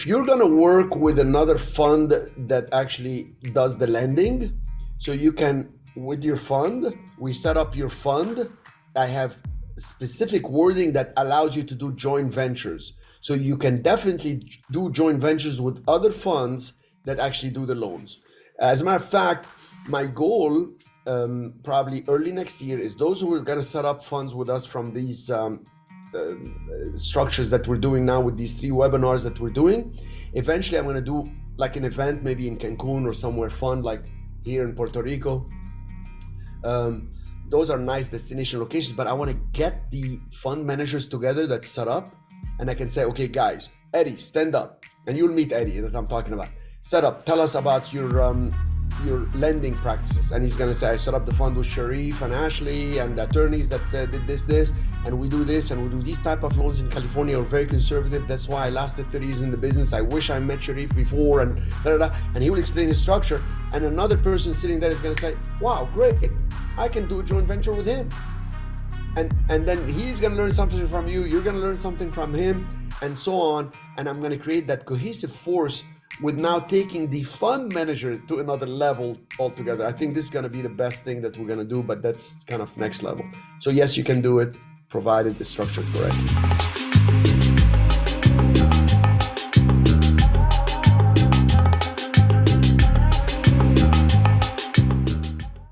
you're going to work with another fund that actually does the lending, so you can, with your fund, we set up your fund. I have specific wording that allows you to do joint ventures. So you can definitely do joint ventures with other funds that actually do the loans. As a matter of fact, my goal probably early next year is those who are going to set up funds with us from these structures that we're doing now with these 3 webinars that we're doing. Eventually, I'm going to do like an event, maybe in Cancun or somewhere fun, like here in Puerto Rico. Those are nice destination locations, but I want to get the fund managers together that's set up, and I can say, okay, guys, Eddie, stand up, and you'll meet Eddie that I'm talking about. Stand up, tell us about your lending practices. And he's going to say, I set up the fund with Cherif and Ashley and the attorneys that did this, and we do this, and we do these type of loans in California. We're very conservative. That's why I lasted 30 years in the business. I wish I met Cherif before, and and he will explain his structure. And another person sitting there is going to say, wow, great, I can do a joint venture with him. And then he's going to learn something from you. You're going to learn something from him, and so on. And I'm going to create that cohesive force with now taking the fund manager to another level altogether. I think this is going to be the best thing that we're going to do, but that's kind of next level. So yes, you can do it, provided the structure correct.